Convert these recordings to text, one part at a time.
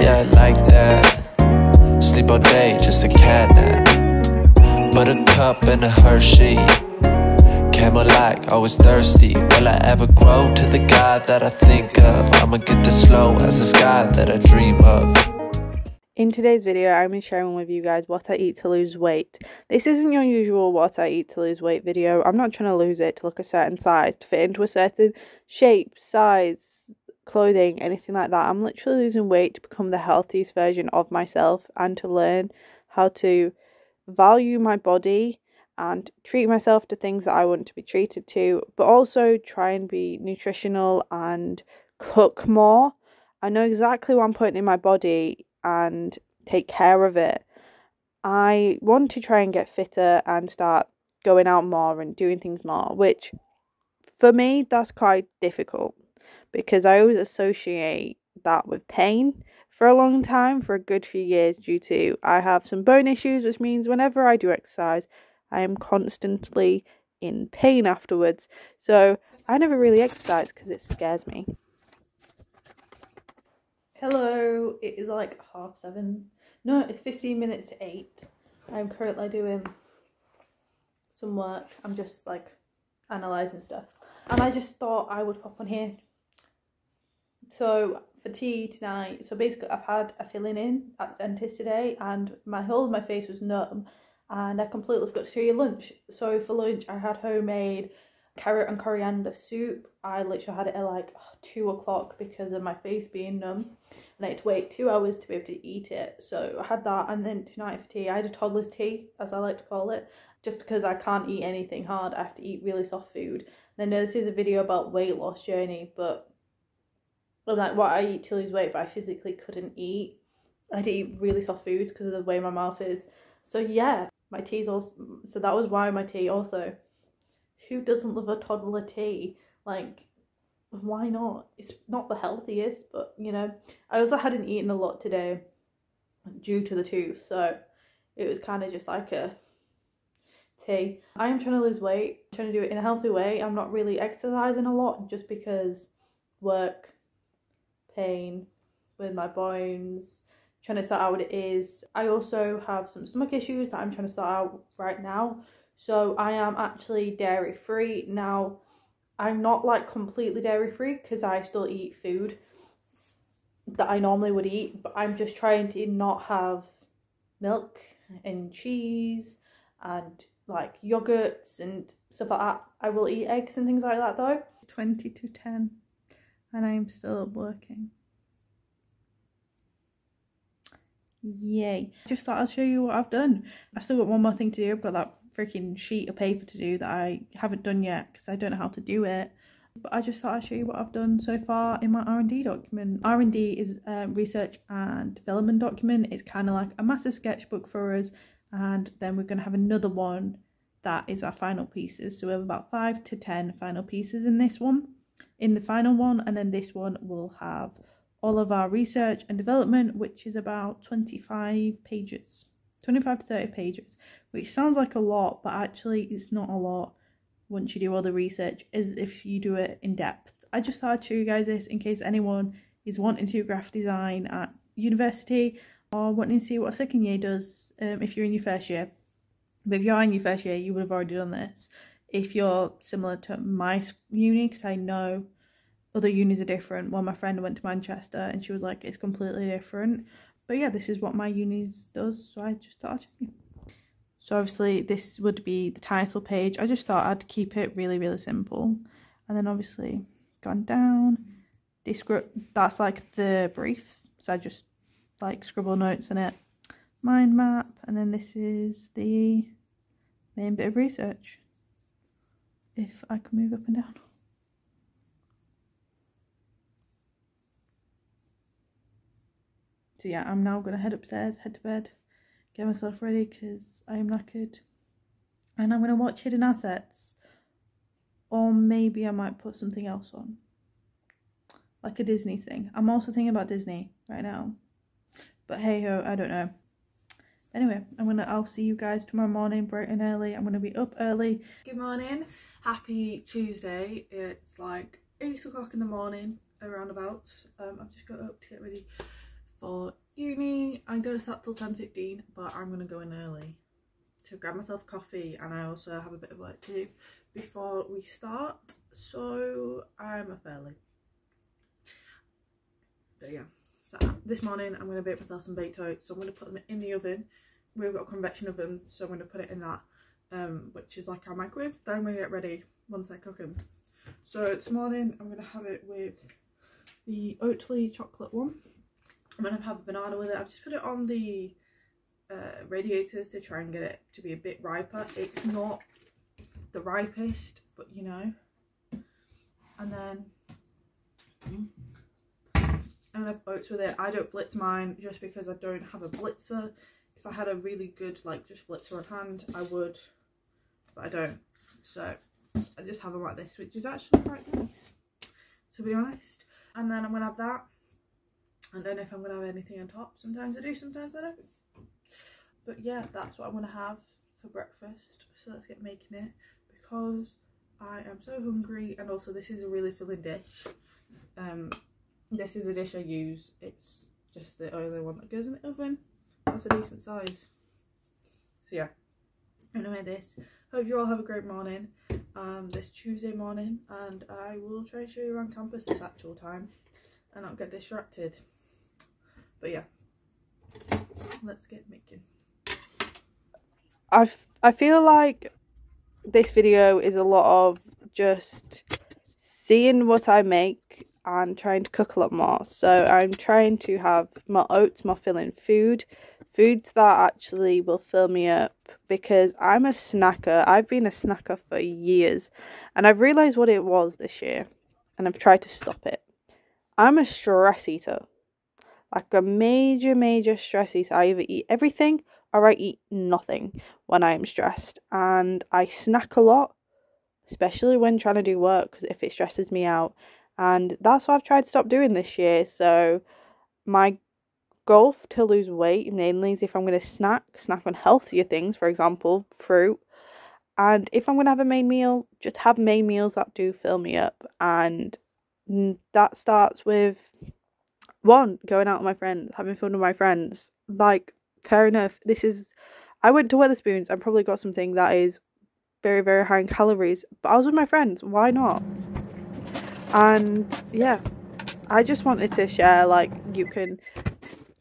yeah, like that. Sleep all day, just a cat nap. Buttercup and a Hershey. Camel-like, always thirsty. Will I ever grow to the guy that I think of? I'ma get this slow as the sky that I dream of. In today's video, I'm sharing with you guys what I eat to lose weight. This isn't your usual what I eat to lose weight video. I'm not trying to lose it to look a certain size, to fit into a certain shape, size, clothing, anything like that. I'm literally losing weight to become the healthiest version of myself and to learn how to value my body and treat myself to things that I want to be treated to, but also try and be nutritional and cook more. I know exactly what I'm putting in my body and take care of it. I want to try and get fitter and start going out more and doing things more, which for me that's quite difficult because I always associate that with pain for a long time, for a good few years, due to I have some bone issues, which means whenever I do exercise I am constantly in pain afterwards. So I never really exercise because it scares me. Hello, it is like 7:30. No, it's 15 minutes to 8. I'm currently doing some work. I'm just like analysing stuff. And I just thought I would pop on here. So for tea tonight, so basically I've had a filling in at the dentist today and my whole of my face was numb and I completely forgot to show you lunch. So for lunch I had homemade carrot and coriander soup. I literally had it at like 2 o'clock because of my face being numb and I had to wait 2 hours to be able to eat it. So I had that, and then tonight for tea I had a toddler's tea, as I like to call it, just because I can't eat anything hard. I have to eat really soft food. And I know this is a video about weight loss journey, but like what I eat to lose weight, but I physically couldn't eat. I had to eat really soft foods because of the way my mouth is. So yeah, my tea's also, so that was why my tea also. Who doesn't love a toddler tea? Like, why not? It's not the healthiest, but you know. I also hadn't eaten a lot today due to the tooth, so it was kind of just like a tea. I am trying to lose weight, I'm trying to do it in a healthy way. I'm not really exercising a lot just because work, pain with my bones, trying to sort out what it is. I also have some stomach issues that I'm trying to sort out right now. So I am actually dairy free now. I'm not like completely dairy free because I still eat food that I normally would eat, but I'm just trying to not have milk and cheese and like yogurts and stuff like that. I will eat eggs and things like that though. It's 20 to 10 and I'm still working. Yay. Just thought I'd show you what I've done. I've still got one more thing to do. I've got that freaking sheet of paper to do that I haven't done yet because I don't know how to do it. But I just thought I'd show you what I've done so far in my R&D document. R&D is a research and development document. It's kind of like a massive sketchbook for us, and then we're going to have another one that is our final pieces. So we have about 5 to 10 final pieces in this one, in the final one, and then this one will have all of our research and development, which is about 25 pages. 25 to 30 pages, which sounds like a lot, but actually it's not a lot once you do all the research, as if you do it in depth. I just thought I'd show you guys this in case anyone is wanting to do graphic design at university or wanting to see what a second year does if you're in your first year. But if you're in your first year, you would have already done this. If you're similar to my uni, because I know other unis are different. Well, my friend went to Manchester and she was like, it's completely different. But yeah, this is what my uni does, so I just thought I'd show you. So obviously this would be the title page. I just thought I'd keep it really, really simple. And then obviously gone down. That's like the brief. So I just like scribble notes in it. Mind map. And then this is the main bit of research. If I can move up and down. So yeah, I'm now going to head upstairs, head to bed, get myself ready because I am knackered. And I'm going to watch Hidden Assets. Or maybe I might put something else on. Like a Disney thing. I'm also thinking about Disney right now. But hey ho, I don't know. Anyway, I'll see you guys tomorrow morning, bright and early. I'm going to be up early. Good morning. Happy Tuesday. It's like 8 o'clock in the morning, around about. I've just got up to get ready For uni, I'm going to start till 10:15, but I'm going to go in early to grab myself coffee, and I also have a bit of work to do before we start, so I'm up early. But yeah, so this morning I'm going to bake myself some baked oats, so I'm going to put them in the oven. We've got a convection oven, so I'm going to put it in that, which is like our microwave. Then I'm going to get ready once I cook them. So this morning I'm going to have it with the Oatly chocolate one. I'm going to have a banana with it. I've just put it on the radiators to try and get it to be a bit riper. It's not the ripest, but you know. And then I'm going to have oats with it. I don't blitz mine just because I don't have a blitzer. If I had a really good like just blitzer on hand, I would, but I don't. So I just have them like this, which is actually quite nice, to be honest. And then I'm going to have that. I don't know if I'm going to have anything on top. Sometimes I do, sometimes I don't. But yeah, that's what I'm going to have for breakfast. So let's get making it, because I am so hungry. And also this is a really filling dish. This is a dish I use. It's just the only one that goes in the oven. That's a decent size. So yeah, I'm going to make this. Hope you all have a great morning. This Tuesday morning. And I will try and show you around campus this actual time and not get distracted. But yeah, let's get making. I feel like this video is a lot of just seeing what I make and trying to cook a lot more. So I'm trying to have more oats, more filling foods that actually will fill me up, because I'm a snacker. I've been a snacker for years, and I've realised what it was this year, and I've tried to stop it. I'm a stress eater. Like a major stress eater. I either eat everything or I eat nothing when I am stressed. And I snack a lot, especially when trying to do work, because if it stresses me out. And that's what I've tried to stop doing this year. So my goal to lose weight mainly is if I'm going to snack on healthier things, for example, fruit. And if I'm going to have a main meal, just have main meals that do fill me up. And that starts with, one, going out with my friends, having fun with my friends. Like, fair enough, I went to Wetherspoons and probably got something that is very high in calories, but I was with my friends, why not? And yeah, I just wanted to share, like, you can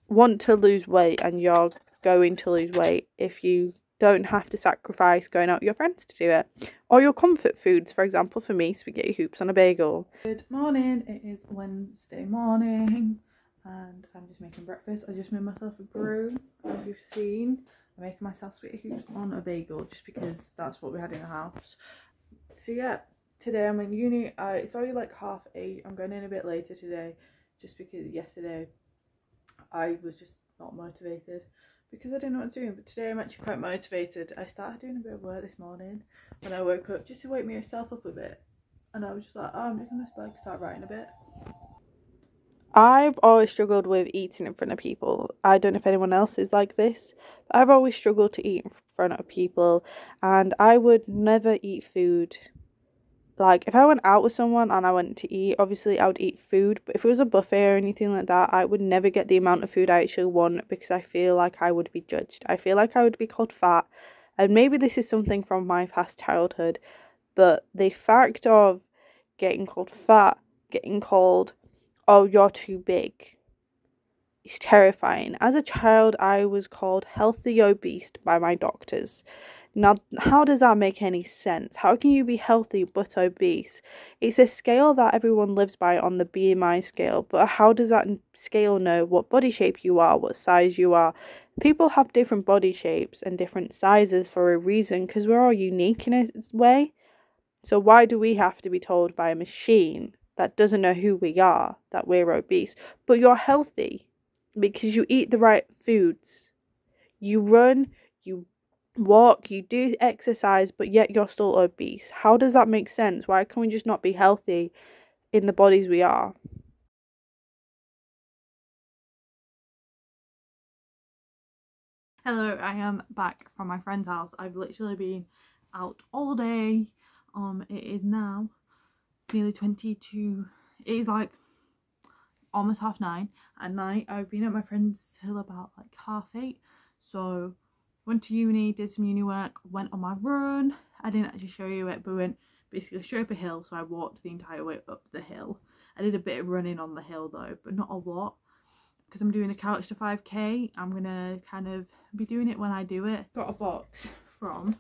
want to lose weight and you're going to lose weight if you don't have to sacrifice going out with your friends to do it. Or your comfort foods, for example, for me, spaghetti hoops on a bagel. Good morning, it is Wednesday morning and I'm just making breakfast. I just made myself a brew, as you've seen. I'm making myself spaghetti hoops on a bagel just because that's what we had in the house. So yeah, today I'm in uni. It's already like 8:30. I'm going in a bit later today just because yesterday I was just not motivated because I didn't know what to do, but today I'm actually quite motivated. I started doing a bit of work this morning when I woke up just to wake myself up a bit, and I was just like, oh, I'm just gonna like start writing a bit. I've always struggled with eating in front of people. I don't know if anyone else is like this, but I've always struggled to eat in front of people, and I would never eat food. Like, if I went out with someone and I went to eat, obviously I would eat food, but if it was a buffet or anything like that, I would never get the amount of food I actually want because I feel like I would be judged. I feel like I would be called fat, and maybe this is something from my past childhood, but the fact of getting called fat, getting called, oh, you're too big, is terrifying. As a child, I was called healthy obese by my doctors. Now, how does that make any sense? How can you be healthy but obese? It's a scale that everyone lives by on the BMI scale, but how does that scale know what body shape you are, what size you are? People have different body shapes and different sizes for a reason, because we're all unique in a way. So why do we have to be told by a machine that doesn't know who we are that we're obese? But you're healthy because you eat the right foods. You run, you walk, you do exercise, but yet you're still obese. How does that make sense? Why can we just not be healthy in the bodies we are? Hello, I am back from my friend's house. I've literally been out all day. It is now nearly 22. It is like almost 9:30 at night. I've been at my friend's till about like 8:30. So went to uni, did some uni work, went on my run. I didn't actually show you it, but went basically straight up a hill, so I walked the entire way up the hill. I did a bit of running on the hill though, but not a lot, because I'm doing the couch to 5k. I'm gonna kind of be doing it when I do it. Got a box from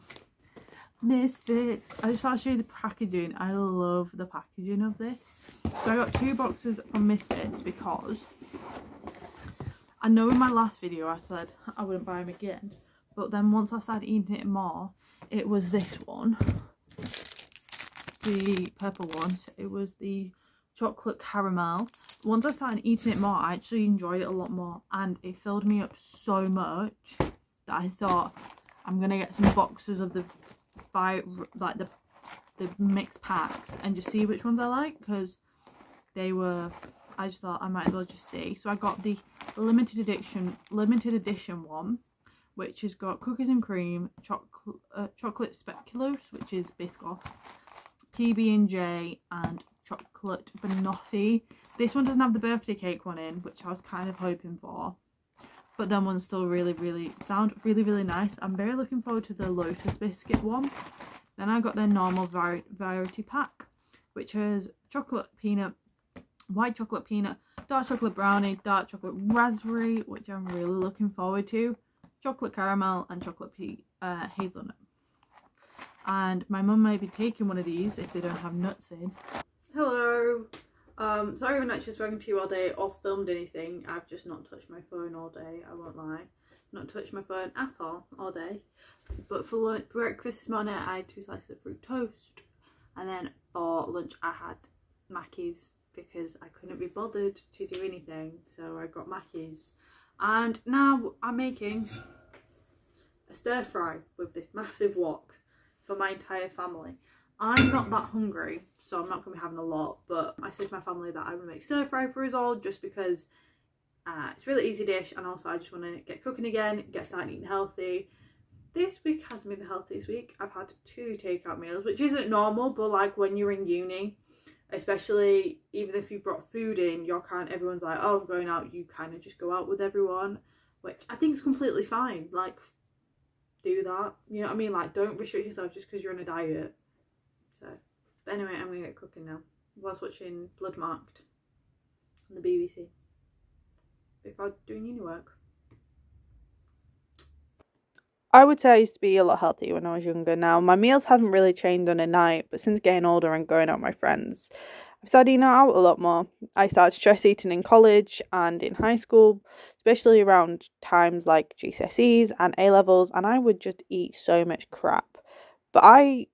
Misfits. I just thought I'd show you the packaging. I love the packaging of this. So I got 2 boxes from Misfits because I know in my last video I said I wouldn't buy them again, but then once I started eating it more, it was this one, the purple one. So it was the chocolate caramel. Once I started eating it more, I actually enjoyed it a lot more, and it filled me up so much that I thought I'm gonna get some boxes of the mixed packs and just see which ones I like, because they were, I just thought I might as well just see. So I got the limited edition one, which has got cookies and cream, chocolate speculoos, which is biscoff, PB&J, and chocolate banoffee. This one doesn't have the birthday cake one in, which I was kind of hoping for, but then one's still really nice. I'm very looking forward to the lotus biscuit one. Then I got their normal variety pack, which has chocolate peanut, white chocolate peanut, dark chocolate brownie, dark chocolate raspberry, which I'm really looking forward to, chocolate caramel, and chocolate hazelnut. And my mum may be taking one of these if they don't have nuts in. Hello. Sorry I haven't actually spoken to you all day or filmed anything. I've just not touched my phone all day, I won't lie. Not touched my phone at all day. But for breakfast this morning I had 2 slices of fruit toast, and then for lunch I had Mackies because I couldn't be bothered to do anything, so I got Mackies. And now I'm making a stir fry with this massive wok for my entire family. I'm not that hungry, so I'm not going to be having a lot, but I said to my family that I would make stir fry for us all just because it's a really easy dish, and also I just want to get cooking again, get started eating healthy. This week has been the healthiest week. I've had 2 takeout meals, which isn't normal, but like when you're in uni, especially even if you brought food in, everyone's like, oh, I'm going out, you kind of just go out with everyone, which I think is completely fine. Like, do that, you know what I mean? Like, don't restrict yourself just because you're on a diet. So, but anyway, I'm gonna get cooking now. I was watching Blood Marked on the BBC before doing uni work. I would say I used to be a lot healthier when I was younger. Now, my meals haven't really changed on a night, but since getting older and going out with my friends, I've started eating out a lot more. I started stress eating in college and in high school, especially around times like GCSEs and A-levels, and I would just eat so much crap. But I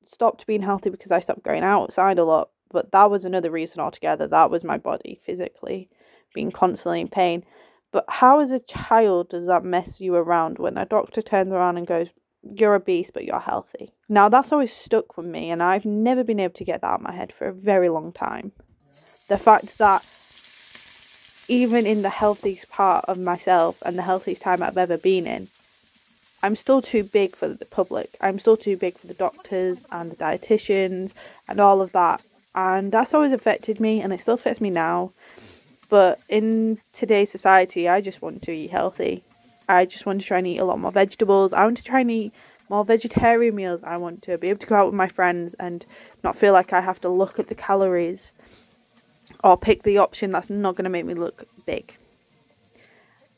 stopped being healthy because I stopped going outside a lot, but that was another reason altogether. That was my body physically being constantly in pain. But how as a child does that mess you around when a doctor turns around and goes, you're obese but you're healthy? Now that's always stuck with me, and I've never been able to get that out of my head for a very long time. The fact that even in the healthiest part of myself and the healthiest time I've ever been in, I'm still too big for the public. I'm still too big for the doctors and the dietitians and all of that. And that's always affected me, and it still affects me now. But in today's society, I just want to eat healthy. I just want to try and eat a lot more vegetables. I want to try and eat more vegetarian meals. I want to be able to go out with my friends and not feel like I have to look at the calories or pick the option that's not going to make me look big.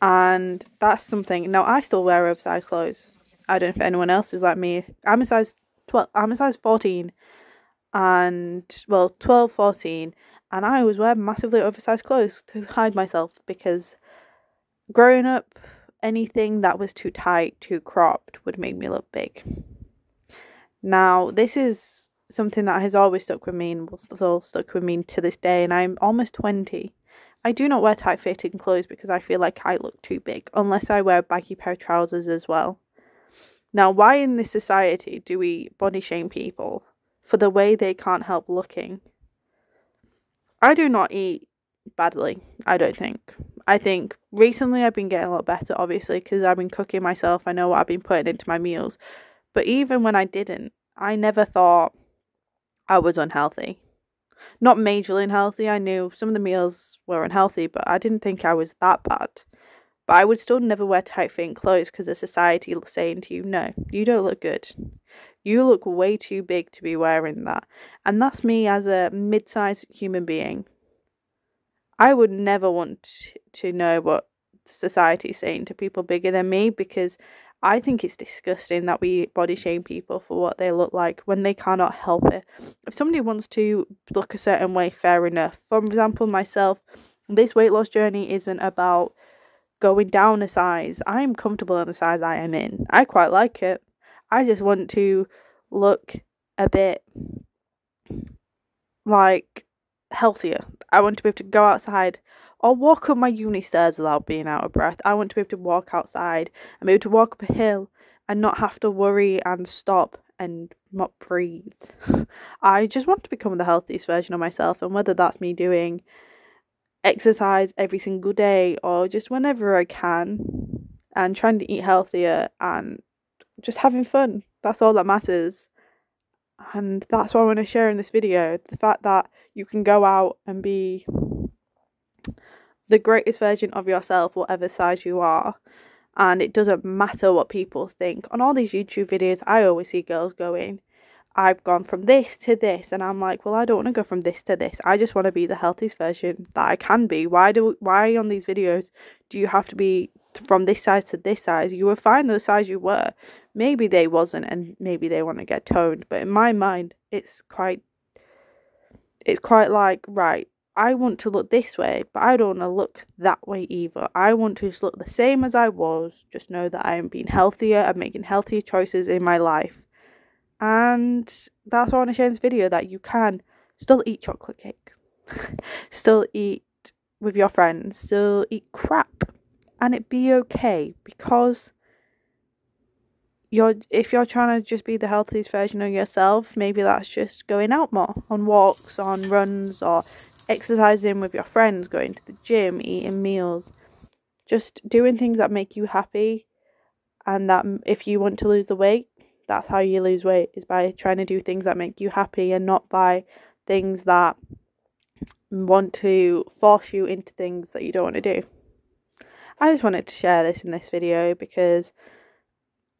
And that's something. Now, I still wear oversized clothes. I don't know if anyone else is like me. I'm a size 12. I'm a size 14, and well, 12, 14, and I always wear massively oversized clothes to hide myself, because growing up, anything that was too tight, too cropped would make me look big. Now, this is something that has always stuck with me and will still stuck with me to this day, and I'm almost 20. I do not wear tight-fitting clothes because I feel like I look too big, unless I wear a baggy pair of trousers as well. Now, why in this society do we body shame people for the way they can't help looking? I do not eat badly, I don't think. I think recently I've been getting a lot better, obviously, because I've been cooking myself. I know what I've been putting into my meals. But even when I didn't, I never thought I was unhealthy. Not majorly unhealthy. I knew some of the meals were unhealthy, but I didn't think I was that bad. But I would still never wear tight-fitting clothes because the society was saying to you, no, you don't look good. You look way too big to be wearing that. And that's me as a mid-sized human being. I would never want to know what society is saying to people bigger than me, because I think it's disgusting that we body shame people for what they look like when they cannot help it. If somebody wants to look a certain way, fair enough. For example, myself, this weight loss journey isn't about going down a size. I'm comfortable in the size I am in. I quite like it. I just want to look a bit like healthier. I want to be able to go outside or walk up my uni stairs without being out of breath. I want to be able to walk outside and be able to walk up a hill and not have to worry and stop and not breathe. I just want to become the healthiest version of myself, and whether that's me doing exercise every single day or just whenever I can and trying to eat healthier and just having fun, that's all that matters. And that's what I want to share in this video, the fact that you can go out and be the greatest version of yourself, whatever size you are, and it doesn't matter what people think. On all these YouTube videos, I always see girls going, I've gone from this to this, and I'm like, well, I don't want to go from this to this. I just want to be the healthiest version that I can be. Why on these videos do you have to be from this size to this size? You were fine the size you were. Maybe they wasn't, and maybe they want to get toned, but in my mind it's quite like, right, I want to look this way, but I don't want to look that way either. I want to just look the same as I was, just know that I am being healthier and making healthier choices in my life. And that's why I want to share in this video, that you can still eat chocolate cake, still eat with your friends, still eat crap, and it be okay, because if you're trying to just be the healthiest version of yourself, maybe that's just going out more on walks, on runs, or exercising with your friends, going to the gym, eating meals, just doing things that make you happy. And that if you want to lose the weight, that's how you lose weight, is by trying to do things that make you happy and not by things that want to force you into things that you don't want to do. I just wanted to share this in this video because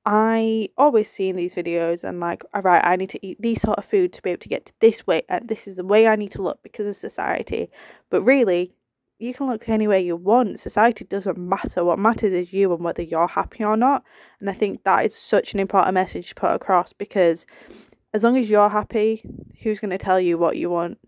I always see in these videos and like, alright, I need to eat these sort of food to be able to get to this weight, and this is the way I need to look because of society. But really, you can look any way you want. Society doesn't matter. What matters is you and whether you're happy or not. And I think that is such an important message to put across, because as long as you're happy, who's going to tell you what you want?